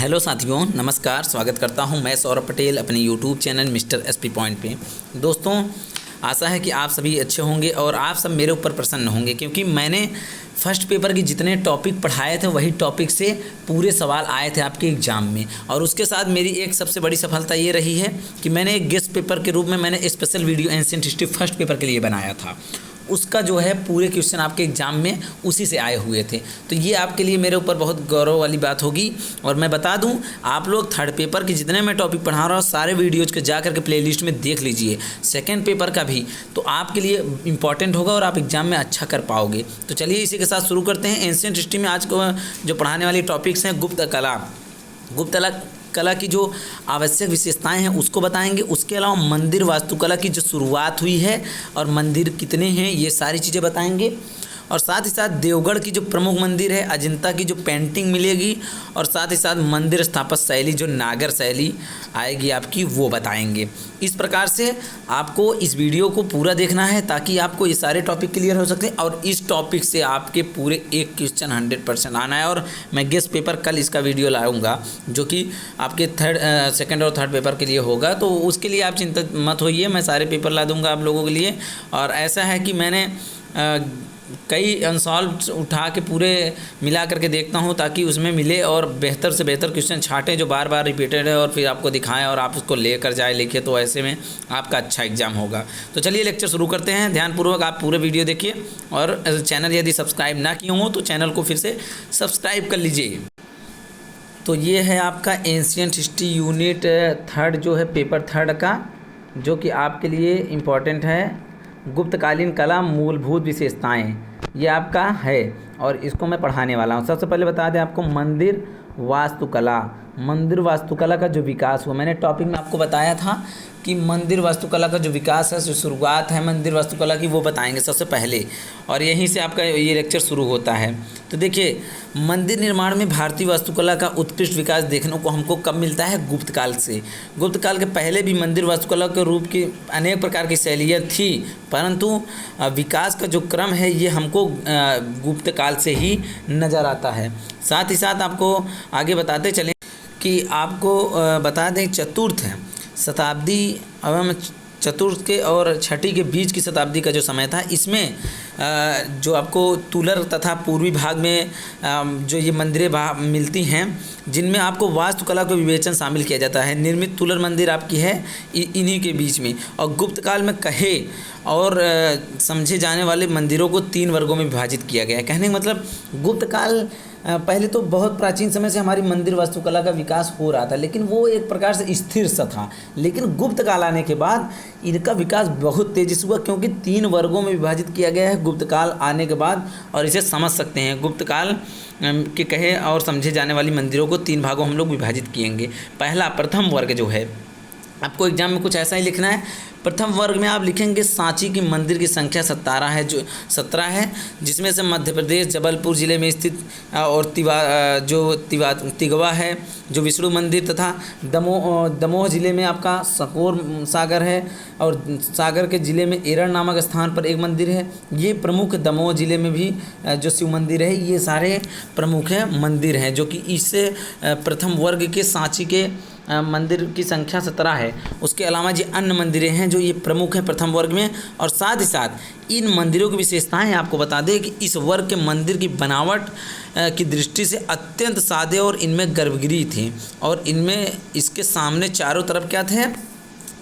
Hello साथियों, नमस्कार। स्वागत करता हूं मैं सौरभ पटेल अपने YouTube channel mister SP point पे। दोस्तों, आशा है कि आप सभी अच्छे होंगे और आप सब मेरे ऊपर प्रसन्न होंगे, क्योंकि मैंने फर्स्ट पेपर की जितने टॉपिक पढ़ाए थे वही टॉपिक से पूरे सवाल आए थे आपके एग्ज़ाम में। और उसके साथ मेरी एक सबसे बड़ी सफलता ये रही है कि मैंने एक गेस्ट पेपर के रूप में मैंने special video ancient history first paper के लिए बनाया था। उसका जो है पूरे क्वेश्चन आपके एग्ज़ाम में उसी से आए हुए थे। तो ये आपके लिए मेरे ऊपर बहुत गौरव वाली बात होगी। और मैं बता दूं, आप लोग थर्ड पेपर की जितने मैं टॉपिक पढ़ा रहा हूँ सारे वीडियोज़ को जा करके प्लेलिस्ट में देख लीजिए, सेकंड पेपर का भी, तो आपके लिए इंपॉर्टेंट होगा और आप एग्ज़ाम में अच्छा कर पाओगे। तो चलिए इसी के साथ शुरू करते हैं। एंशिएंट हिस्ट्री में आज को जो पढ़ाने वाली टॉपिक्स हैं, गुप्त कला की जो आवश्यक विशेषताएं हैं उसको बताएंगे। उसके अलावा मंदिर वास्तुकला की जो शुरुआत हुई है और मंदिर कितने हैं ये सारी चीज़ें बताएंगे। और साथ ही साथ देवगढ़ की जो प्रमुख मंदिर है, अजंता की जो पेंटिंग मिलेगी, और साथ ही साथ मंदिर स्थापत्य शैली जो नागर शैली आएगी आपकी, वो बताएंगे। इस प्रकार से आपको इस वीडियो को पूरा देखना है ताकि आपको ये सारे टॉपिक क्लियर हो सकते हैं। और इस टॉपिक से आपके पूरे एक क्वेश्चन 100% आना है। और मैं गेस्ट पेपर कल इसका वीडियो लाऊंगा जो कि आपके सेकंड और थर्ड पेपर के लिए होगा, तो उसके लिए आप चिंता मत होइए, मैं सारे पेपर ला दूंगा आप लोगों के लिए। और ऐसा है कि मैंने कई अनसॉल्व उठा के पूरे मिला करके देखता हूं ताकि उसमें मिले और बेहतर से बेहतर क्वेश्चन छाटें जो बार बार रिपीटेड है, और फिर आपको दिखाएं और आप उसको लेकर जाए लिखे, तो ऐसे में आपका अच्छा एग्जाम होगा। तो चलिए लेक्चर शुरू करते हैं। ध्यानपूर्वक आप पूरे वीडियो देखिए, और चैनल यदि सब्सक्राइब ना किए हो तो चैनल को फिर से सब्सक्राइब कर लीजिए। तो ये है आपका एंशिएंट हिस्ट्री यूनिट थर्ड जो है पेपर थर्ड का, जो कि आपके लिए इम्पॉर्टेंट है। गुप्तकालीन कला मूलभूत विशेषताएं, ये आपका है और इसको मैं पढ़ाने वाला हूँ। सबसे पहले बता दें आपको मंदिर वास्तुकला का जो विकास हुआ, मैंने टॉपिक में आपको बताया था कि मंदिर वास्तुकला का जो विकास है, जो शुरुआत है मंदिर वास्तुकला की, वो बताएंगे सबसे पहले, और यहीं से आपका ये लेक्चर शुरू होता है। तो देखिए, मंदिर निर्माण में भारतीय वास्तुकला का उत्कृष्ट विकास देखने को हमको कब मिलता है? गुप्त काल से। गुप्त काल के पहले भी मंदिर वास्तुकला के रूप की अनेक प्रकार की शैलियाँ थी, परंतु विकास का जो क्रम है ये हमको गुप्त काल से ही नज़र आता है। साथ ही साथ आपको आगे बताते चलें कि आपको बता दें चतुर्थ शताब्दी एवं चतुर्थ के और छठी के बीच की शताब्दी का जो समय था, इसमें जो आपको तुलर तथा पूर्वी भाग में जो ये मंदिरें मिलती हैं, जिनमें आपको वास्तुकला को विवेचन शामिल किया जाता है। निर्मित तुलर मंदिर आपकी है इन्हीं के बीच में। और गुप्त काल में कहे और समझे जाने वाले मंदिरों को 3 वर्गों में विभाजित किया गया है। कहने का मतलब, गुप्त काल पहले तो बहुत प्राचीन समय से हमारी मंदिर वास्तुकला का विकास हो रहा था, लेकिन वो एक प्रकार से स्थिर सा था। लेकिन गुप्त काल आने के बाद इनका विकास बहुत तेज़ी से हुआ, क्योंकि 3 वर्गों में विभाजित किया गया है गुप्त काल आने के बाद। और इसे समझ सकते हैं, गुप्त काल के कहे और समझे जाने वाली मंदिरों को 3 भागों हम लोग विभाजित किएंगे। पहला प्रथम वर्ग जो है, आपको एग्जाम में कुछ ऐसा ही लिखना है। प्रथम वर्ग में आप लिखेंगे सांची की मंदिर की संख्या 17 है, जिसमें से मध्य प्रदेश जबलपुर ज़िले में स्थित और तिगवा है जो विष्णु मंदिर, तथा दमोह ज़िले में आपका सकोर सागर है, और सागर के ज़िले में एरन नामक स्थान पर एक मंदिर है। ये प्रमुख दमोह ज़िले में भी जो शिव मंदिर है, ये सारे प्रमुख मंदिर हैं जो कि इससे प्रथम वर्ग के सांची के मंदिर की संख्या 17 है। उसके अलावा जो अन्य मंदिरें हैं जो ये प्रमुख हैं प्रथम वर्ग में। और साथ ही साथ इन मंदिरों की विशेषताएं आपको बता दें कि इस वर्ग के मंदिर की बनावट की दृष्टि से अत्यंत सादे और इनमें गर्भगृह थी, और इनमें इसके सामने चारों तरफ क्या थे?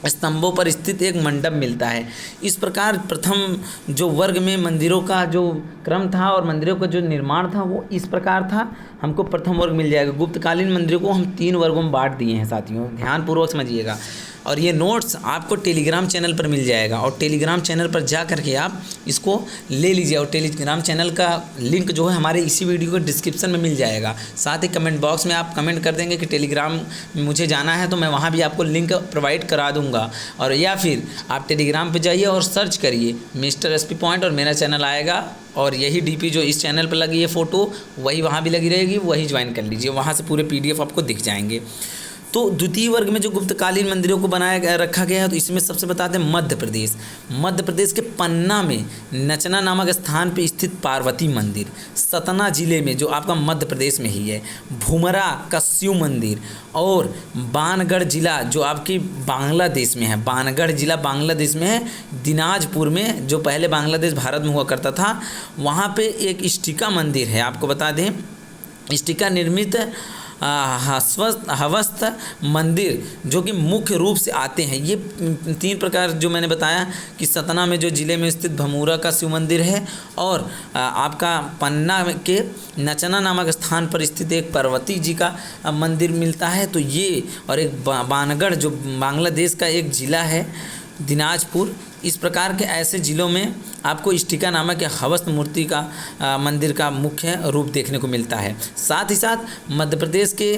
स्तंभों पर स्थित एक मंडप मिलता है। इस प्रकार प्रथम जो वर्ग में मंदिरों का जो क्रम था और मंदिरों का जो निर्माण था वो इस प्रकार था। हमको प्रथम वर्ग मिल जाएगा। गुप्तकालीन मंदिरों को हम 3 वर्गों में बांट दिए हैं साथियों, ध्यानपूर्वक समझिएगा। और ये नोट्स आपको टेलीग्राम चैनल पर मिल जाएगा, और टेलीग्राम चैनल पर जा करके आप इसको ले लीजिए। और टेलीग्राम चैनल का लिंक जो है हमारे इसी वीडियो के डिस्क्रिप्शन में मिल जाएगा। साथ ही कमेंट बॉक्स में आप कमेंट कर देंगे कि टेलीग्राम मुझे जाना है, तो मैं वहाँ भी आपको लिंक प्रोवाइड करा दूँगा। और या फिर आप टेलीग्राम पर जाइए और सर्च करिए मिस्टर एसपी पॉइंट, और मेरा चैनल आएगा, और यही डीपी जो इस चैनल पर लगी है फ़ोटो, वही वहाँ भी लगी रहेगी, वही ज्वाइन कर लीजिए। वहाँ से पूरे PDF आपको दिख जाएंगे। तो द्वितीय वर्ग में जो गुप्तकालीन मंदिरों को रखा गया है, तो इसमें सबसे बताते हैं मध्य प्रदेश। मध्य प्रदेश के पन्ना में नचना नामक स्थान पर स्थित पार्वती मंदिर, सतना जिले में जो आपका मध्य प्रदेश में ही है भुमरा का शिव मंदिर, और बानगढ़ जिला जो आपकी बांग्लादेश में है, बानगढ़ जिला बांग्लादेश में है, दिनाजपुर में जो पहले बांग्लादेश भारत में हुआ करता था, वहाँ पे एक इष्टिका मंदिर है। आपको बता दें इष्टिका निर्मित हवस्त मंदिर जो कि मुख्य रूप से आते हैं ये 3 प्रकार, जो मैंने बताया कि सतना में जो ज़िले में स्थित भमूरा का शिव मंदिर है, और आपका पन्ना के नचना नामक स्थान पर स्थित एक पार्वती जी का मंदिर मिलता है। तो ये और एक बानगढ़ जो बांग्लादेश का एक ज़िला है दिनाजपुर, इस प्रकार के ऐसे ज़िलों में आपको इष्टिका नामक हवस्त मूर्ति का मंदिर का मुख्य रूप देखने को मिलता है। साथ ही साथ मध्य प्रदेश के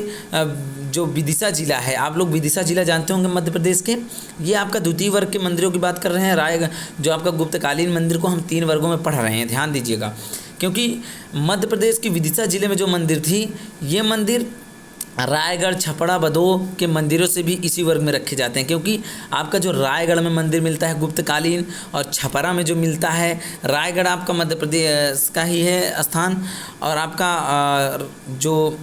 जो विदिशा ज़िला है, आप लोग विदिशा ज़िला जानते होंगे मध्य प्रदेश के, ये आपका द्वितीय वर्ग के मंदिरों की बात कर रहे हैं। रायगढ़ जो आपका गुप्तकालीन मंदिर को हम 3 वर्गों में पढ़ रहे हैं, ध्यान दीजिएगा, क्योंकि मध्य प्रदेश की विदिशा ज़िले में जो मंदिर थी, ये मंदिर रायगढ़ छपरा बदोह के मंदिरों से भी इसी वर्ग में रखे जाते हैं, क्योंकि आपका जो रायगढ़ में मंदिर मिलता है गुप्तकालीन, और छपरा में जो मिलता है, रायगढ़ आपका मध्य प्रदेश का ही है स्थान, और आपका जो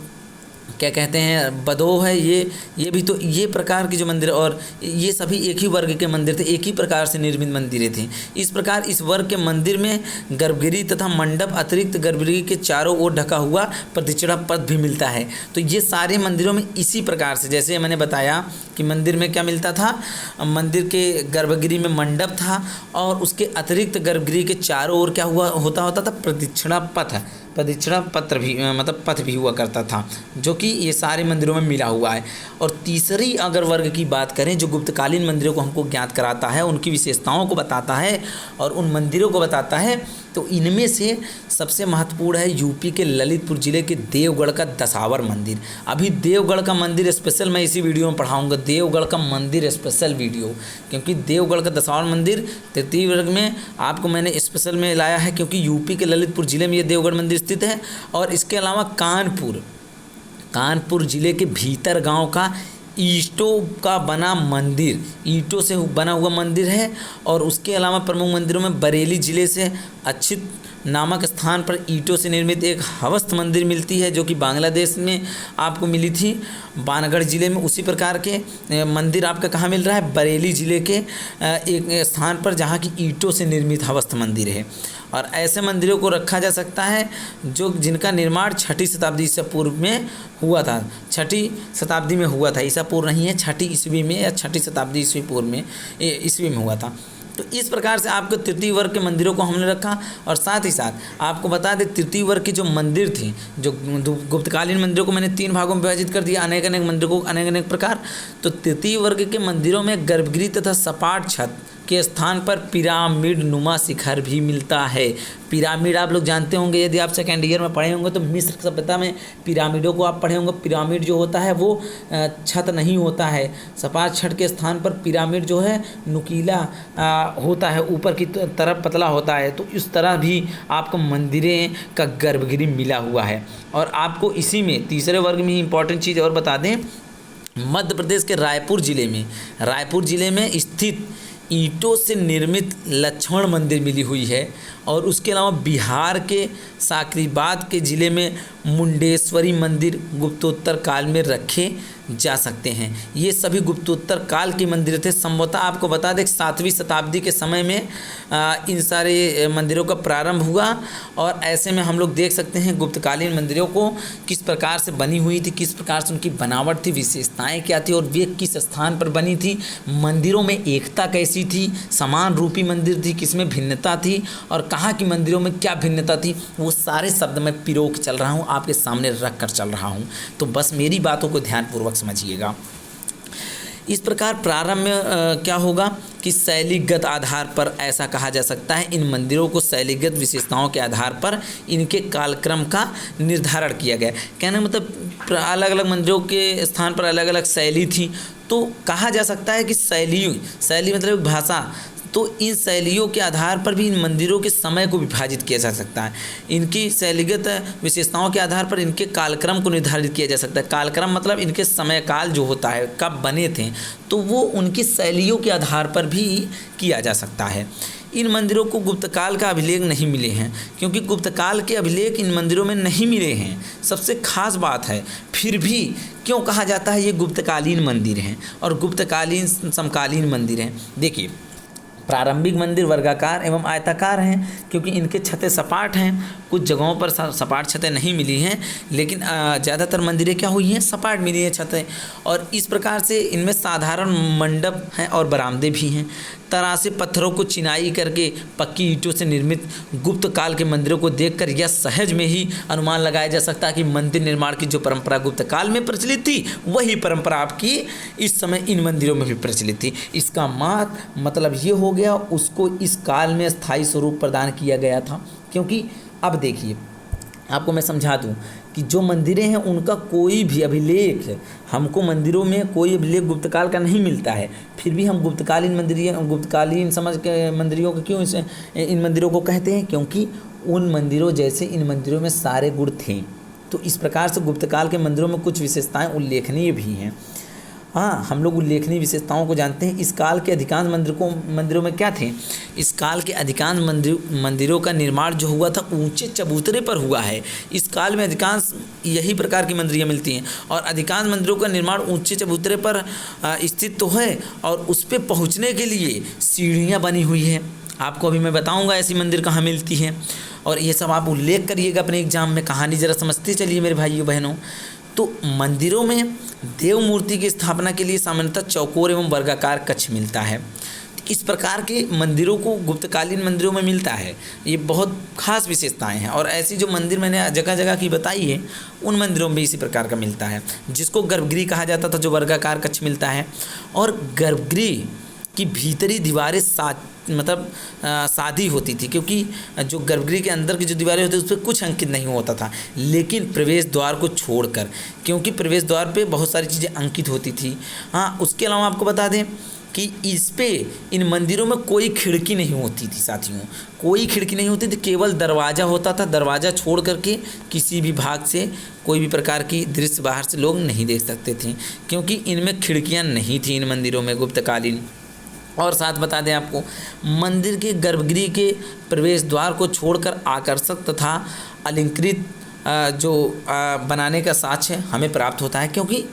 क्या कहते हैं बदोह है, ये भी, तो ये प्रकार की जो मंदिर, और ये सभी एक ही वर्ग के मंदिर थे, एक ही प्रकार से निर्मित मंदिरें थी। इस प्रकार इस वर्ग के मंदिर में गर्भगृह तथा मंडप अतिरिक्त गर्भगृह के चारों ओर ढका हुआ प्रदक्षिणा पथ भी मिलता है। तो ये सारे मंदिरों में इसी प्रकार से, जैसे मैंने बताया कि मंदिर में क्या मिलता था, मंदिर के गर्भगृह में मंडप था, और उसके अतिरिक्त गर्भगृह के चारों ओर क्या होता था प्रदक्षिणा पत्र भी, मतलब पथ भी हुआ करता था, जो कि ये सारे मंदिरों में मिला हुआ है। और तीसरी अगर वर्ग की बात करें जो गुप्तकालीन मंदिरों को हमको ज्ञात कराता है, उनकी विशेषताओं को बताता है और उन मंदिरों को बताता है, तो इनमें से सबसे महत्वपूर्ण है यूपी के ललितपुर ज़िले के देवगढ़ का दशावर मंदिर। अभी देवगढ़ का मंदिर स्पेशल मैं इसी वीडियो में पढ़ाऊँगा, देवगढ़ का मंदिर स्पेशल वीडियो, क्योंकि देवगढ़ का दशावर मंदिर तृतीय वर्ग में आपको मैंने स्पेशल में लाया है, क्योंकि यूपी के ललितपुर ज़िले में ये देवगढ़ मंदिर स्थित है। और इसके अलावा कानपुर ज़िले के भीतर गांव का ईंटों का बना मंदिर, ईंटों से बना हुआ मंदिर है। और उसके अलावा प्रमुख मंदिरों में बरेली ज़िले से अक्षित नामक स्थान पर ईंटों से निर्मित एक हवस्त मंदिर मिलती है, जो कि बांग्लादेश में आपको मिली थी, बानगढ़ ज़िले में। उसी प्रकार के मंदिर आपका कहाँ मिल रहा है, बरेली ज़िले के एक स्थान पर, जहाँ की ईंटों से निर्मित हवस्त मंदिर है। और ऐसे मंदिरों को रखा जा सकता है जिनका निर्माण 6ठी शताब्दी ईसा पूर्व में हुआ था, 6ठी शताब्दी में हुआ था, ईसा पूर्व नहीं है, 6ठी ईस्वी में या 6ठी शताब्दी ईस्वी पूर्व में ईस्वी में हुआ था। तो इस प्रकार से आपको तृतीय वर्ग के मंदिरों को हमने रखा। और साथ ही साथ आपको बता दें तृतीय वर्ग की जो मंदिर थी, जो गुप्तकालीन मंदिरों को मैंने 3 भागों में विभाजित कर दिया, अनेक अनेक मंदिरों को अनेक अनेक प्रकार। तो तृतीय वर्ग के मंदिरों में गर्भगृह तथा सपाट छत के स्थान पर पिरामिड नुमा शिखर भी मिलता है। पिरामिड आप लोग जानते होंगे, यदि आप सेकेंड ईयर में पढ़े होंगे तो मिस्र सभ्यता में पिरामिडों को आप पढ़े होंगे। पिरामिड जो होता है वो छत नहीं होता है, सपाट छत के स्थान पर पिरामिड जो है नुकीला होता है, ऊपर की तरफ पतला होता है। तो इस तरह भी आपको मंदिरें का गर्भगृह मिला हुआ है। और आपको इसी में तीसरे वर्ग में ही इंपॉर्टेंट चीज़ और बता दें, मध्य प्रदेश के रायपुर ज़िले में स्थित ईंटों से निर्मित लक्ष्मण मंदिर मिली हुई है। और उसके अलावा बिहार के साकरीबाद के ज़िले में मुंडेश्वरी मंदिर गुप्तोत्तर काल में रखे जा सकते हैं। ये सभी गुप्तोत्तर काल के मंदिर थे। संभवतः आपको बता दें 7वीं शताब्दी के समय में इन सारे मंदिरों का प्रारंभ हुआ। और ऐसे में हम लोग देख सकते हैं गुप्तकालीन मंदिरों को किस प्रकार से बनी हुई थी, किस प्रकार से उनकी बनावट थी, विशेषताएं क्या थी और वे किस स्थान पर बनी थी, मंदिरों में एकता कैसी थी, समान रूपी मंदिर थी, किसमें भिन्नता थी और कहाँ की मंदिरों में क्या भिन्नता थी, वो सारे शब्द मैं पिरो के चल रहा हूँ, आपके सामने रख कर चल रहा हूँ। तो बस मेरी बातों को ध्यानपूर्वक समझिएगा। इस प्रकार प्रारंभ में क्या होगा कि शैलीगत आधार पर ऐसा कहा जा सकता है, इन मंदिरों को शैलीगत विशेषताओं के आधार पर इनके कालक्रम का निर्धारण किया गया। कहने मतलब अलग अलग मंदिरों के स्थान पर अलग अलग शैली थी। तो कहा जा सकता है कि शैली मतलब भाषा तो इन शैलियों के आधार पर भी इन मंदिरों के समय को विभाजित किया जा सकता है। इनकी शैलीगत विशेषताओं के आधार पर इनके कालक्रम को निर्धारित किया जा सकता है। कालक्रम मतलब इनके समय काल जो होता है, कब बने थे, तो वो उनकी शैलियों के आधार पर भी किया जा सकता है। इन मंदिरों को गुप्तकाल का अभिलेख नहीं मिले हैं, क्योंकि गुप्तकाल के अभिलेख इन मंदिरों में नहीं मिले हैं। सबसे खास बात है, फिर भी क्यों कहा जाता है ये गुप्तकालीन मंदिर हैं और गुप्तकालीन समकालीन मंदिर हैं। देखिए, प्रारंभिक मंदिर वर्गाकार एवं आयताकार हैं, क्योंकि इनके छतें सपाट हैं। कुछ जगहों पर सपाट छतें नहीं मिली हैं, लेकिन ज़्यादातर मंदिरें क्या हुई हैं, सपाट मिली हैं छतें। और इस प्रकार से इनमें साधारण मंडप हैं और बरामदे भी हैं। तरासे पत्थरों को चिनाई करके पक्की ईंटों से निर्मित गुप्त काल के मंदिरों को देखकर यह सहज में ही अनुमान लगाया जा सकता है कि मंदिर निर्माण की जो परंपरा गुप्त काल में प्रचलित थी, वही परंपरा आपकी इस समय इन मंदिरों में भी प्रचलित थी। इसका मतलब ये हो गया, उसको इस काल में स्थायी स्वरूप प्रदान किया गया था। क्योंकि अब देखिए, आपको मैं समझा दूं कि जो मंदिरें हैं उनका कोई भी अभिलेख, हमको मंदिरों में कोई अभिलेख गुप्तकाल का नहीं मिलता है, फिर भी हम गुप्तकालीन समझ के मंदिरों को क्यों इन मंदिरों को कहते हैं, क्योंकि उन मंदिरों जैसे इन मंदिरों में सारे गुण थे। तो इस प्रकार से गुप्तकाल के मंदिरों में कुछ विशेषताएं उल्लेखनीय भी हैं। हाँ, हम लोग उल्लेखनीय विशेषताओं को जानते हैं। इस काल के अधिकांश मंदिरों में क्या थे, इस काल के अधिकांश मंदिरों का निर्माण जो हुआ था ऊंचे चबूतरे पर हुआ है। इस काल में अधिकांश यही प्रकार की मंदिरें मिलती हैं और अधिकांश मंदिरों का निर्माण ऊंचे चबूतरे पर स्थित तो है और उस पर पहुँचने के लिए सीढ़ियाँ बनी हुई है। आपको अभी मैं बताऊँगा ऐसी मंदिर कहाँ मिलती है, और ये सब आप उल्लेख करिएगा अपने एग्जाम में। कहानी ज़रा समझते चलिए मेरे भाइयों बहनों। तो मंदिरों में देव मूर्ति की स्थापना के लिए सामान्यतः चौकोर एवं वर्गाकार कक्ष मिलता है। इस प्रकार के मंदिरों को गुप्तकालीन मंदिरों में मिलता है। ये बहुत खास विशेषताएं हैं और ऐसी जो मंदिर मैंने जगह जगह की बताई है, उन मंदिरों में भी इसी प्रकार का मिलता है, जिसको गर्भगृह कहा जाता था, जो वर्गाकार कक्ष मिलता है। और गर्भगृह की भीतरी दीवारें सादी होती थी, क्योंकि जो गर्भगृह के अंदर की जो दीवारें होती थी उस पर कुछ अंकित नहीं होता था, लेकिन प्रवेश द्वार को छोड़कर, क्योंकि प्रवेश द्वार पे बहुत सारी चीज़ें अंकित होती थी। हाँ, उसके अलावा आपको बता दें कि इस पे इन मंदिरों में कोई खिड़की नहीं होती थी साथियों, कोई खिड़की नहीं होती थी, केवल दरवाज़ा होता था। दरवाज़ा छोड़ करके किसी भी भाग से कोई भी प्रकार की दृश्य बाहर से लोग नहीं देख सकते थे, क्योंकि इनमें खिड़कियाँ नहीं थी इन मंदिरों में गुप्तकालीन। और साथ बता दें आपको, मंदिर के गर्भगृह के प्रवेश द्वार को छोड़कर आकर्षक तथा अलंकृत बनाने का साक्ष्य हमें प्राप्त होता है, क्योंकि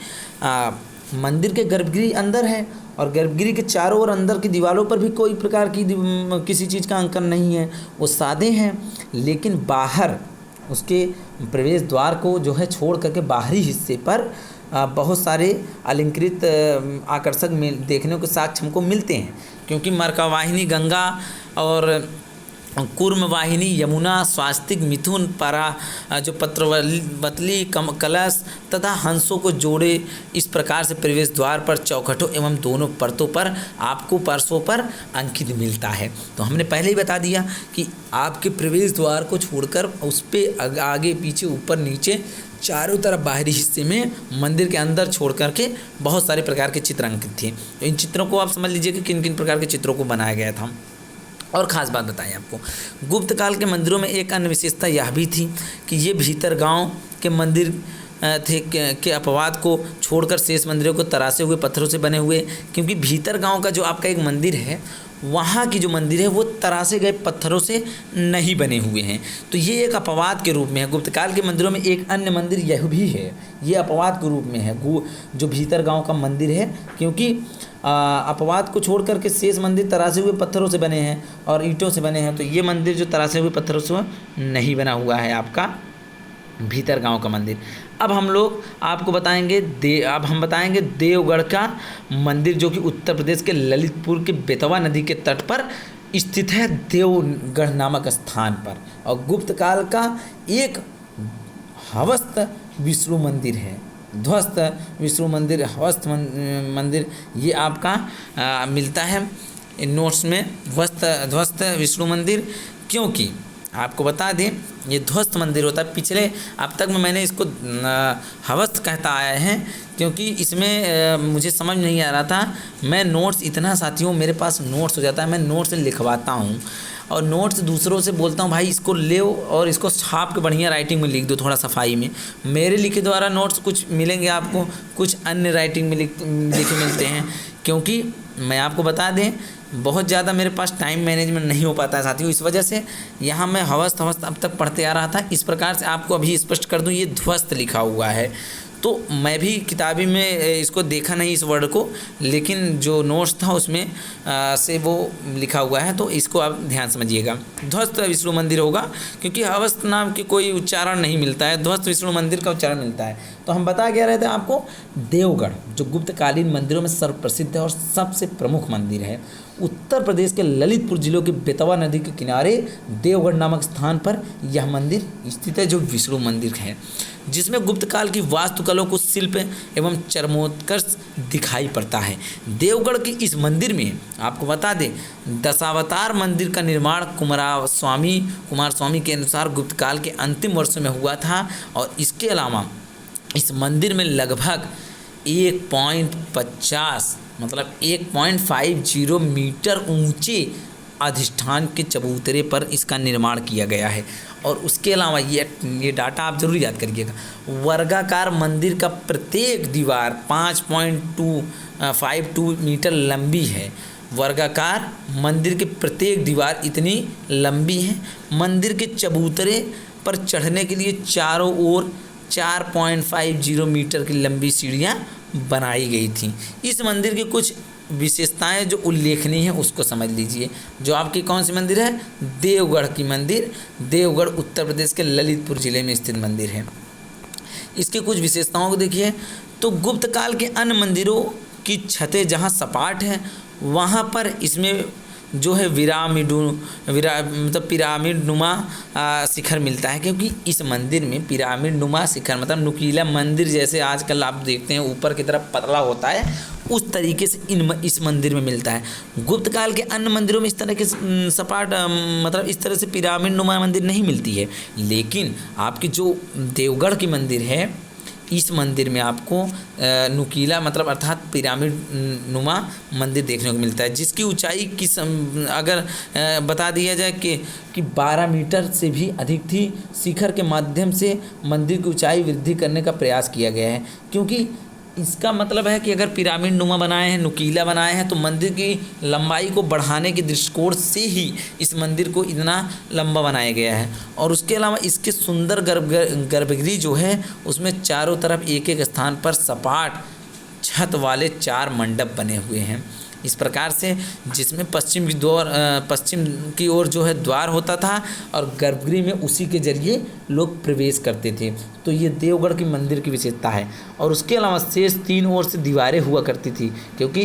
मंदिर के गर्भगृह अंदर है और गर्भगृह के चारों ओर अंदर की दीवारों पर भी कोई प्रकार की किसी चीज़ का अंकन नहीं है, वो सादे हैं। लेकिन बाहर उसके प्रवेश द्वार को जो है छोड़ करके बाहरी हिस्से पर बहुत सारे अलंकृत आकर्षक देखने को साक्ष्य हमको मिलते हैं, क्योंकि मरकावाहिनी गंगा और कूर्म वाहिनी यमुना, स्वास्तिक, मिथुन, पारा जो पत्रवतली, कलश तथा हंसों को जोड़े इस प्रकार से प्रवेश द्वार पर चौखटों एवं दोनों परतों पर आपको पार्श्वों पर अंकित मिलता है। तो हमने पहले ही बता दिया कि आपके प्रवेश द्वार को छोड़कर उस पर आगे पीछे ऊपर नीचे चारों तरफ बाहरी हिस्से में मंदिर के अंदर छोड़ करके बहुत सारे प्रकार के चित्र अंकित थे। तो इन चित्रों को आप समझ लीजिए कि किन किन प्रकार के चित्रों को बनाया गया था। और ख़ास बात बताएं आपको, गुप्त काल के मंदिरों में एक अन्य विशेषता यह भी थी कि ये भीतर गांव के मंदिर थे के अपवाद को छोड़कर शेष मंदिरों को तरासे हुए पत्थरों से बने हुए, क्योंकि भीतर गांव का जो आपका एक मंदिर है, वहाँ की जो मंदिर है वो तरासे गए पत्थरों से नहीं बने हुए हैं। तो ये एक अपवाद के रूप में है। गुप्तकाल के मंदिरों में एक अन्य मंदिर यह भी है, ये अपवाद के रूप में है जो भीतर गांव का मंदिर है, क्योंकि अपवाद को छोड़ करके शेष मंदिर तरासे हुए पत्थरों से बने हैं और ईंटों से बने हैं। तो ये मंदिर जो तरासे हुए पत्थरों से नहीं बना हुआ है आपका भीतर गांव का मंदिर। अब हम लोग आपको बताएंगे अब हम बताएंगे देवगढ़ का मंदिर, जो कि उत्तर प्रदेश के ललितपुर के बेतवा नदी के तट पर स्थित है, देवगढ़ नामक स्थान पर। और गुप्त काल का एक हवस्त विष्णु मंदिर है, ध्वस्त विष्णु मंदिर, हवस्त मंदिर, ये आपका मिलता है इन नोट्स में, ध्वस्त विष्णु मंदिर। क्योंकि आपको बता दें ये ध्वस्त मंदिर होता है। पिछले अब तक में मैंने इसको हवस्त कहता आया है, क्योंकि इसमें मुझे समझ नहीं आ रहा था। मैं नोट्स इतना साथियों मेरे पास नोट्स हो जाता है, मैं नोट्स लिखवाता हूँ और नोट्स दूसरों से बोलता हूँ भाई इसको ले और इसको छाप के बढ़िया राइटिंग में लिख दो, थोड़ा सफाई में। मेरे लिखे द्वारा नोट्स कुछ मिलेंगे आपको, कुछ अन्य राइटिंग में लिखे मिलते हैं, क्योंकि मैं आपको बता दें बहुत ज़्यादा मेरे पास टाइम मैनेजमेंट नहीं हो पाता है साथियों। इस वजह से यहाँ मैं हवस्त अब तक पढ़ते आ रहा था। इस प्रकार से आपको अभी स्पष्ट कर दूँ, ये ध्वस्त लिखा हुआ है। तो मैं भी किताबी में इसको देखा नहीं इस वर्ड को, लेकिन जो नोट्स था उसमें से वो लिखा हुआ है, तो इसको आप ध्यान समझिएगा। ध्वस्त विष्णु मंदिर होगा, क्योंकि हवस्त नाम की कोई उच्चारण नहीं मिलता है, ध्वस्त विष्णु मंदिर का उच्चारण मिलता है। तो हम बता क्या रहे थे आपको, देवगढ़ जो गुप्तकालीन मंदिरों में सर्वप्रसिद्ध है और सबसे प्रमुख मंदिर है। उत्तर प्रदेश के ललितपुर जिलों के बेतवा नदी के किनारे देवगढ़ नामक स्थान पर यह मंदिर स्थित है, जो विष्णु मंदिर है, जिसमें गुप्त काल की वास्तुकला को शिल्प एवं चरमोत्कर्ष दिखाई पड़ता है। देवगढ़ के इस मंदिर में आपको बता दें दशावतार मंदिर का निर्माण कुमार स्वामी के अनुसार गुप्त काल के अंतिम वर्षों में हुआ था, और इसके अलावा इस मंदिर में लगभग 1.50 मतलब 1.50 मीटर ऊंचे अधिष्ठान के चबूतरे पर इसका निर्माण किया गया है। और उसके अलावा ये डाटा आप जरूर याद करिएगा, वर्गाकार मंदिर का प्रत्येक दीवार 5.252 मीटर लंबी है। वर्गाकार मंदिर के प्रत्येक दीवार इतनी लंबी है। मंदिर के चबूतरे पर चढ़ने के लिए चारों ओर 4.50 मीटर की लंबी सीढ़ियाँ बनाई गई थी। इस मंदिर की कुछ विशेषताएं जो उल्लेखनीय है उसको समझ लीजिए। जो आपकी कौन सी मंदिर है, देवगढ़ की मंदिर, देवगढ़ उत्तर प्रदेश के ललितपुर जिले में स्थित मंदिर है। इसकी कुछ विशेषताओं को देखिए तो गुप्त काल के अन्य मंदिरों की छतें जहां सपाट हैं वहां पर इसमें जो है पिरामिड नुमा शिखर मिलता है, क्योंकि इस मंदिर में पिरामिड नुमा शिखर मतलब नुकीला मंदिर जैसे आजकल आप देखते हैं ऊपर की तरफ पतला होता है, उस तरीके से इस मंदिर में मिलता है। गुप्त काल के अन्य मंदिरों में इस तरह के सपाट मतलब इस तरह से पिरामिड नुमा मंदिर नहीं मिलती है, लेकिन आपकी जो देवगढ़ की मंदिर है इस मंदिर में आपको नुकीला मतलब अर्थात पिरामिड नुमा मंदिर देखने को मिलता है, जिसकी ऊंचाई की अगर बता दिया जाए कि 12 मीटर से भी अधिक थी। शिखर के माध्यम से मंदिर की ऊंचाई वृद्धि करने का प्रयास किया गया है, क्योंकि इसका मतलब है कि अगर पिरामिड नुमा बनाए हैं, नुकीला बनाए हैं, तो मंदिर की लंबाई को बढ़ाने के दृष्टिकोण से ही इस मंदिर को इतना लंबा बनाया गया है। और उसके अलावा इसके सुंदर गर्भगृह जो है उसमें चारों तरफ एक एक स्थान पर सपाट छत वाले 4 मंडप बने हुए हैं। इस प्रकार से जिसमें पश्चिम की ओर जो है द्वार होता था और गर्भगृह में उसी के जरिए लोग प्रवेश करते थे। तो ये देवगढ़ की मंदिर की विशेषता है। और उसके अलावा शेष 3 ओर से दीवारें हुआ करती थी, क्योंकि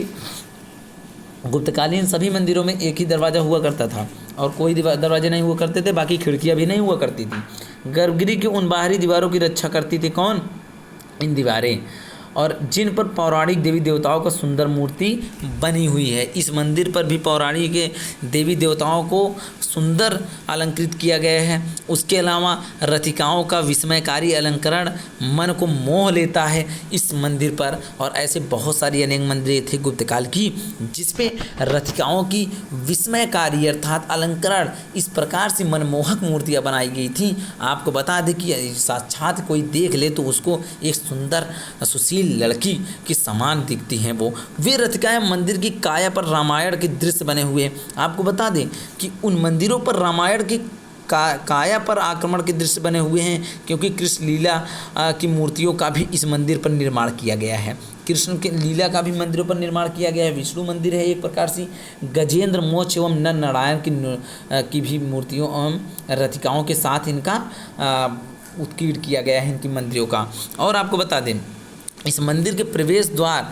गुप्तकालीन सभी मंदिरों में एक ही दरवाज़ा हुआ करता था और कोई दरवाजे नहीं हुआ करते थे, बाकी खिड़कियाँ भी नहीं हुआ करती थी। गर्भगृह की उन बाहरी दीवारों की रक्षा करती थी कौन, इन दीवारें, और जिन पर पौराणिक देवी देवताओं का सुंदर मूर्ति बनी हुई है। इस मंदिर पर भी पौराणिक देवी देवताओं को सुंदर अलंकृत किया गया है। उसके अलावा रथिकाओं का विस्मयकारी अलंकरण मन को मोह लेता है इस मंदिर पर। और ऐसे बहुत सारी अनेक मंदिरें थे गुप्तकाल की जिसपे रथिकाओं की विस्मयकारी अर्थात अलंकरण इस प्रकार से मनमोहक मूर्तियाँ बनाई गई थी। आपको बता दें कि साक्षात कोई देख ले तो उसको एक सुंदर सुशील लड़की की समान दिखती हैं वो। वे रथिकाएं मंदिर की काया पर रामायण के दृश्य बने हुए। आपको बता दें कि उन मंदिरों पर रामायण की काया पर आक्रमण के दृश्य बने हुए हैं, क्योंकि कृष्ण लीला की मूर्तियों का भी इस मंदिर पर निर्माण किया गया है। कृष्ण के लीला का भी मंदिरों पर निर्माण किया गया है। विष्णु मंदिर है एक प्रकार से। गजेंद्र मोक्ष एवं नर नारायण की भी मूर्तियों एवं रथिकाओं के साथ इनका उत्कीर्ण किया गया है इनकी मंदिरों का। और आपको बता दें इस मंदिर के प्रवेश द्वार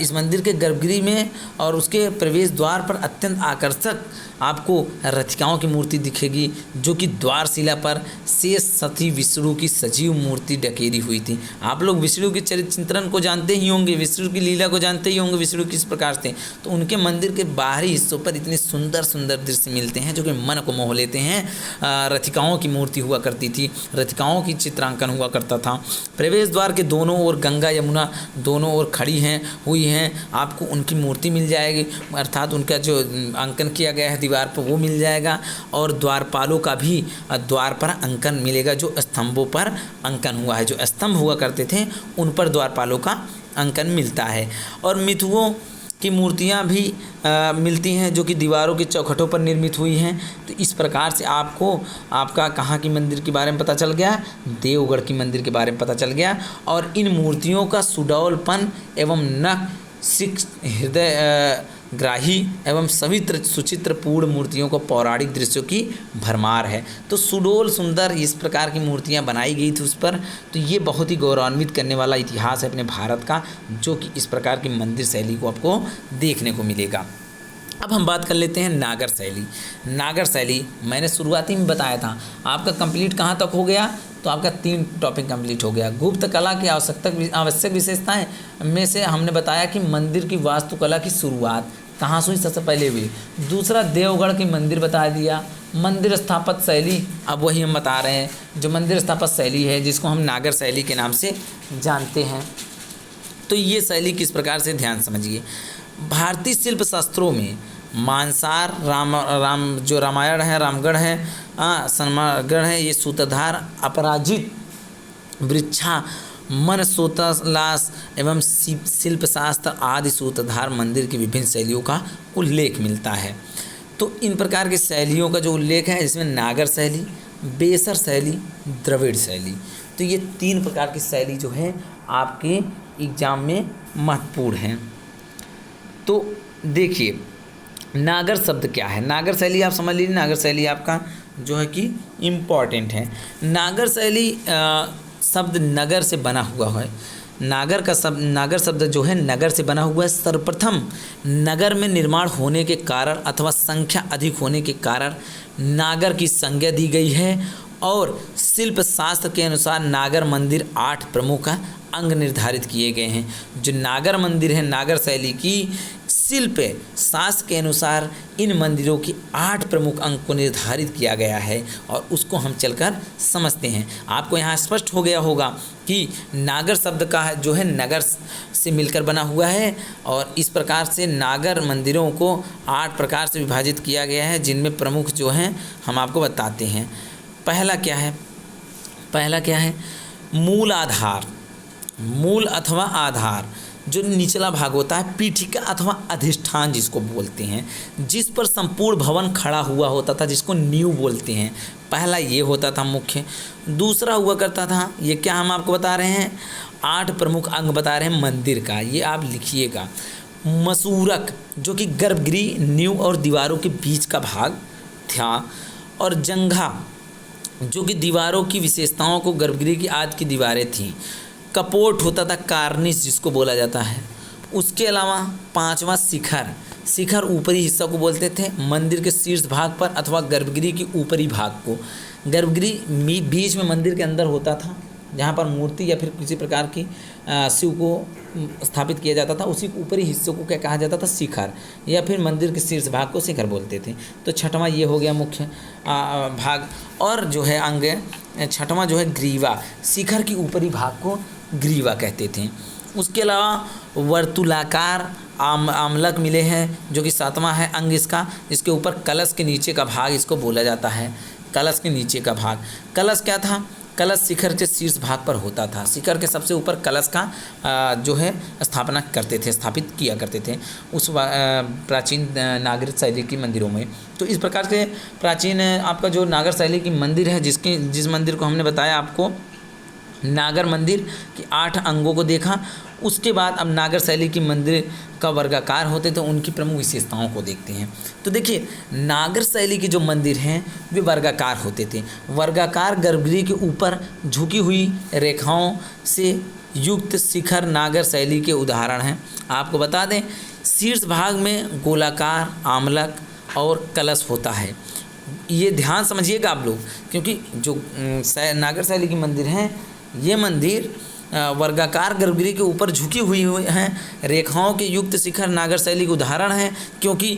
इस मंदिर के गर्भगृह में और उसके प्रवेश द्वार पर अत्यंत आकर्षक आपको रथिकाओं की मूर्ति दिखेगी, जो कि द्वारशिला पर शेष सती विष्णु की सजीव मूर्ति डकेरी हुई थी। आप लोग विष्णु के चरित्र चिंतन को जानते ही होंगे, विष्णु की लीला को जानते ही होंगे, विष्णु किस प्रकार थे। तो उनके मंदिर के बाहरी हिस्सों पर इतने सुंदर सुंदर दृश्य मिलते हैं जो कि मन को मोह लेते हैं। रथिकाओं की मूर्ति हुआ करती थी, रथिकाओं की चित्रांकन हुआ करता था। प्रवेश द्वार के दोनों ओर गंगा यमुना दोनों ओर खड़ी हुई हैं, आपको उनकी मूर्ति मिल जाएगी, अर्थात उनका जो अंकन किया गया है दीवार पर वो मिल जाएगा। और द्वारपालों का भी द्वार पर अंकन मिलेगा, जो स्तंभों पर अंकन हुआ है, जो स्तंभ हुआ करते थे उन पर द्वारपालों का अंकन मिलता है। और मिथुओं की मूर्तियां भी मिलती हैं, जो कि दीवारों की चौखटों पर निर्मित हुई हैं। तो इस प्रकार से आपको आपका कहाँ की मंदिर के बारे में पता चल गया, देवगढ़ की मंदिर के बारे में पता चल गया। और इन मूर्तियों का सुडौलपन एवं हृदय ग्राही एवं सवित्र सुचित्र पूर्ण मूर्तियों को पौराणिक दृश्यों की भरमार है। तो सुडोल सुंदर इस प्रकार की मूर्तियां बनाई गई थी उस पर। तो ये बहुत ही गौरवान्वित करने वाला इतिहास है अपने भारत का, जो कि इस प्रकार की मंदिर शैली को आपको देखने को मिलेगा। अब हम बात कर लेते हैं नागर शैली। नागर शैली मैंने शुरुआती में बताया था, आपका कंप्लीट कहाँ तक हो गया, तो आपका 3 टॉपिक कंप्लीट हो गया। गुप्त कला की आवश्यक विशेषताएं में से हमने बताया कि मंदिर की वास्तुकला की शुरुआत कहाँ से हुई, सबसे पहले हुई। दूसरा देवगढ़ की मंदिर बता दिया। मंदिर स्थापत्य शैली अब वही हम बता रहे हैं, जो मंदिर स्थापत्य शैली है जिसको हम नागर शैली के नाम से जानते हैं। तो ये शैली किस प्रकार से, ध्यान समझिए। भारतीय शिल्प शास्त्रों में मानसार जो रामायण है, रामगढ़ है, सनमगढ़ है, ये सूत्रधार, अपराजित, वृक्षा, मन सोतलास एवं शिल्पशास्त्र आदि सूत्रधार मंदिर की विभिन्न शैलियों का उल्लेख मिलता है। तो इन प्रकार की शैलियों का जो उल्लेख है, इसमें नागर शैली, बेसर शैली, द्रविड़ शैली, तो ये 3 प्रकार की शैली जो है आपके एग्जाम में महत्वपूर्ण हैं। तो देखिए नागर शब्द क्या है, नागर शैली आप समझ लीजिए। नागर शैली आपका जो है कि इम्पॉर्टेंट है। नागर शैली शब्द नगर से बना हुआ है। नागर शब्द जो है नगर से बना हुआ है। सर्वप्रथम नगर में निर्माण होने के कारण अथवा संख्या अधिक होने के कारण नागर की संज्ञा दी गई है। और शिल्प शास्त्र के अनुसार नागर मंदिर 8 प्रमुख अंग निर्धारित किए गए हैं। जो नागर मंदिर है, नागर शैली की शिल्प शास्त्र के अनुसार इन मंदिरों की 8 प्रमुख अंग को निर्धारित किया गया है और उसको हम चलकर समझते हैं। आपको यहाँ स्पष्ट हो गया होगा कि नागर शब्द का जो है नगर से मिलकर बना हुआ है और इस प्रकार से नागर मंदिरों को 8 प्रकार से विभाजित किया गया है, जिनमें प्रमुख जो हैं हम आपको बताते हैं। पहला क्या है, मूल आधार, मूल अथवा आधार जो निचला भाग होता है, पीठिका अथवा अधिष्ठान जिसको बोलते हैं, जिस पर संपूर्ण भवन खड़ा हुआ होता था, जिसको नींव बोलते हैं। पहला ये होता था मुख्य। दूसरा हुआ करता था, ये क्या हम आपको बता रहे हैं, 8 प्रमुख अंग बता रहे हैं मंदिर का, ये आप लिखिएगा। मसूरक जो कि गर्भगृह, नींव और दीवारों के बीच का भाग था। और जंघा जो कि दीवारों की विशेषताओं को, गर्भगृह की आदि की दीवारें थीं। कपोट होता था, कार्निश जिसको बोला जाता है। उसके अलावा 5वां शिखर ऊपरी हिस्सा को बोलते थे, मंदिर के शीर्ष भाग पर अथवा गर्भगृह के ऊपरी भाग को। गर्भगृह बीच में मंदिर के अंदर होता था, जहाँ पर मूर्ति या फिर किसी प्रकार की शिव को स्थापित किया जाता था, उसी ऊपरी हिस्से को क्या कहा जाता था, शिखर, या फिर मंदिर के शीर्ष भाग को शिखर बोलते थे। तो 6वां ये हो गया मुख्य भाग। और जो है अंग 6वां जो है ग्रीवा, शिखर की ऊपरी भाग को ग्रीवा कहते थे। उसके अलावा वर्तुलाकार आमलक मिले हैं, जो कि 7वां है अंग इसका। इसके ऊपर कलश के नीचे का भाग इसको बोला जाता है, कलश के नीचे का भाग। कलश क्या था, कलश शिखर के शीर्ष भाग पर होता था। शिखर के सबसे ऊपर कलश का जो है स्थापित किया करते थे उस प्राचीन नागर शैली की मंदिरों में। तो इस प्रकार से प्राचीन आपका जो नागर शैली की मंदिर है, जिस मंदिर को हमने बताया आपको नागर मंदिर की 8 अंगों को देखा। उसके बाद अब नागर शैली की मंदिर का वर्गाकार होते थे, उनकी प्रमुख विशेषताओं को देखते हैं। तो देखिए नागर शैली के जो मंदिर हैं वे वर्गाकार होते थे। वर्गाकार गर्भगृह के ऊपर झुकी हुई रेखाओं से युक्त शिखर नागर शैली के उदाहरण हैं। आपको बता दें, शीर्ष भाग में गोलाकार आमलक और कलश होता है। ये ध्यान समझिएगा आप लोग, क्योंकि जो नागर शैली के मंदिर हैं, ये मंदिर वर्गाकार गर्भगृह के ऊपर झुकी हुई हैं। रेखाओं के युक्त शिखर नागर शैली के उदाहरण हैं, क्योंकि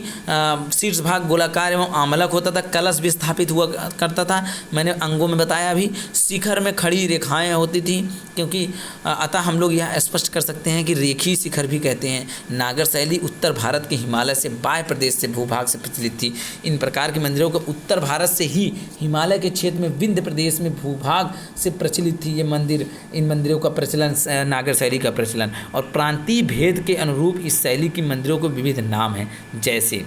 शीर्ष भाग गोलाकार एवं आमलक होता था, कलश भी स्थापित हुआ करता था। मैंने अंगों में बताया अभी, शिखर में खड़ी रेखाएं होती थी, क्योंकि अतः हम लोग यह स्पष्ट कर सकते हैं कि रेखी शिखर भी कहते हैं। नागर शैली उत्तर भारत के हिमालय से बाह्य प्रदेश से भूभाग से प्रचलित थी। इन प्रकार के मंदिरों को उत्तर भारत से ही हिमालय के क्षेत्र में विंध्य प्रदेश में भूभाग से प्रचलित थी ये मंदिर। इन मंदिरों का प्रचलन, नागर शैली का प्रचलन, और प्रांतीय भेद के अनुरूप इस शैली की मंदिरों को विविध नाम हैं। जैसे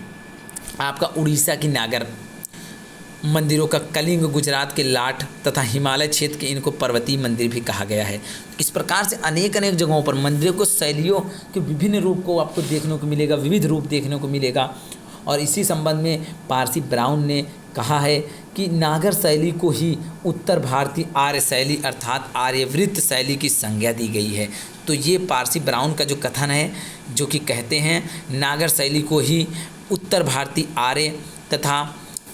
आपका उड़ीसा की नागर मंदिरों का कलिंग, गुजरात के लाठ तथा हिमालय क्षेत्र के इनको पर्वतीय मंदिर भी कहा गया है। इस प्रकार से अनेक जगहों पर मंदिरों को शैलियों के विभिन्न रूप को आपको देखने को मिलेगा, विविध रूप देखने को मिलेगा। और इसी संबंध में पारसी ब्राउन ने कहा है कि नागर शैली को ही उत्तर भारतीय आर्य शैली अर्थात आर्यवृत्त शैली की संज्ञा दी गई है। तो ये पारसी ब्राउन का जो कथन है, जो कि कहते हैं नागर शैली को ही उत्तर भारतीय आर्य तथा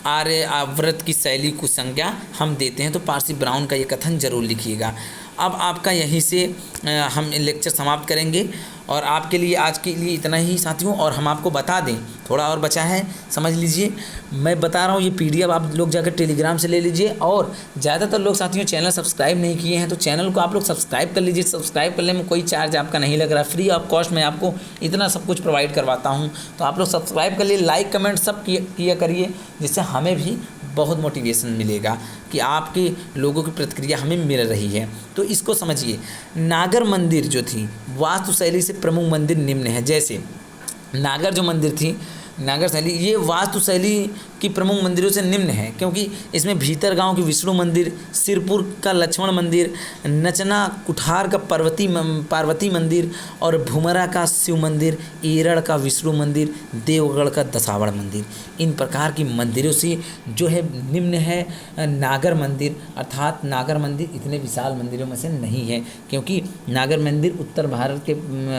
आर्यावर्त की शैली को संज्ञा हम देते हैं। तो पारसी ब्राउन का ये कथन जरूर लिखिएगा। अब आपका यहीं से हम लेक्चर समाप्त करेंगे, और आपके लिए आज के लिए इतना ही साथियों। और हम आपको बता दें, थोड़ा और बचा है, समझ लीजिए। मैं बता रहा हूँ, ये PDF आप लोग जाकर टेलीग्राम से ले लीजिए। और ज़्यादातर लोग साथियों चैनल सब्सक्राइब नहीं किए हैं, तो चैनल को आप लोग सब्सक्राइब कर लीजिए। सब्सक्राइब करने में कोई चार्ज आपका नहीं लग रहा, फ्री ऑफ कॉस्ट मैं आपको इतना सब कुछ प्रोवाइड करवाता हूँ। तो आप लोग सब्सक्राइब कर लिए, लाइक कमेंट सब किया करिए, जिससे हमें भी बहुत मोटिवेशन मिलेगा कि आपके लोगों की प्रतिक्रिया हमें मिल रही है। तो इसको समझिए, नागर मंदिर जो थी वास्तु शैली से प्रमुख मंदिर निम्न है। जैसे नागर जो मंदिर थी, नागर शैली, ये वास्तु शैली की प्रमुख मंदिरों से निम्न है, क्योंकि इसमें भीतर गांव की विष्णु मंदिर, सिरपुर का लक्ष्मण मंदिर, नचना कुठार का पार्वती मंदिर, और भुमरा का शिव मंदिर, एरड़ का विष्णु मंदिर, देवगढ़ का दशावड़ मंदिर। इन प्रकार की मंदिरों से जो है निम्न है नागर मंदिर। अर्थात नागर मंदिर इतने विशाल मंदिरों में से नहीं है, क्योंकि नागर मंदिर उत्तर भारत के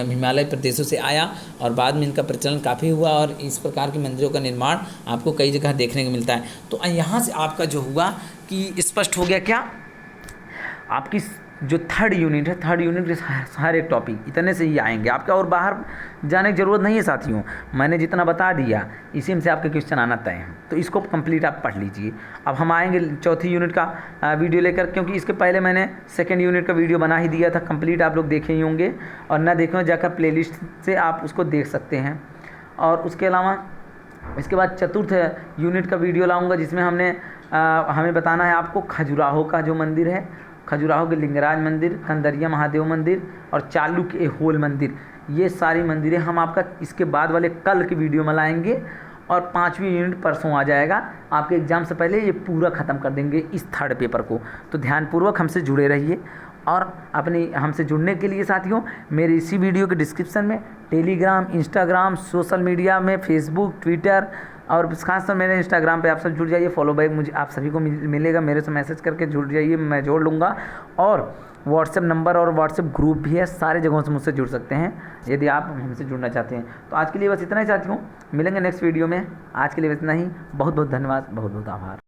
हिमालय प्रदेशों से आया और बाद में इनका प्रचलन काफ़ी हुआ, और इस प्रकार के मंदिरों का निर्माण आपको कई जगह देखने को मिलता है। तो यहाँ से आपका जो हुआ कि स्पष्ट हो गया क्या, आपकी जो थर्ड यूनिट है, थर्ड यूनिट के सारे टॉपिक इतने से ही आएंगे। आपका और बाहर जाने की ज़रूरत नहीं है साथियों, मैंने जितना बता दिया इसी में से आपके क्वेश्चन आना तय है। तो इसको कंप्लीट आप पढ़ लीजिए। अब हम आएंगे चौथी यूनिट का वीडियो लेकर, क्योंकि इसके पहले मैंने सेकेंड यूनिट का वीडियो बना ही दिया था, कंप्लीट आप लोग देखे ही होंगे, और ना देखें जाकर प्लेलिस्ट से आप उसको देख सकते हैं। और उसके अलावा इसके बाद चतुर्थ यूनिट का वीडियो लाऊंगा, जिसमें हमें बताना है आपको खजुराहो का जो मंदिर है, खजुराहो के लिंगराज मंदिर, कंदरिया महादेव मंदिर और चालुक्य ऐहोल मंदिर, ये सारी मंदिरें हम आपका इसके बाद वाले कल के वीडियो में लाएंगे। और 5वीं यूनिट परसों आ जाएगा। आपके एग्ज़ाम से पहले ये पूरा ख़त्म कर देंगे इस थर्ड पेपर को। तो ध्यानपूर्वक हमसे जुड़े रहिए। और अपनी हमसे जुड़ने के लिए साथियों, मेरे इसी वीडियो के डिस्क्रिप्शन में टेलीग्राम, इंस्टाग्राम, सोशल मीडिया में फेसबुक, ट्विटर, और खासकर मेरे इंस्टाग्राम पे आप सब जुड़ जाइए। फॉलो बैक मुझे आप सभी को मिलेगा, मेरे से मैसेज करके जुड़ जाइए, मैं जोड़ लूँगा। और व्हाट्सएप नंबर और व्हाट्सएप ग्रुप भी है, सारे जगहों से मुझसे जुड़ सकते हैं यदि आप हमसे जुड़ना चाहते हैं। तो आज के लिए बस इतना ही साथियों, मिलेंगे नेक्स्ट वीडियो में। आज के लिए बस इतना ही। बहुत बहुत धन्यवाद, बहुत बहुत आभार।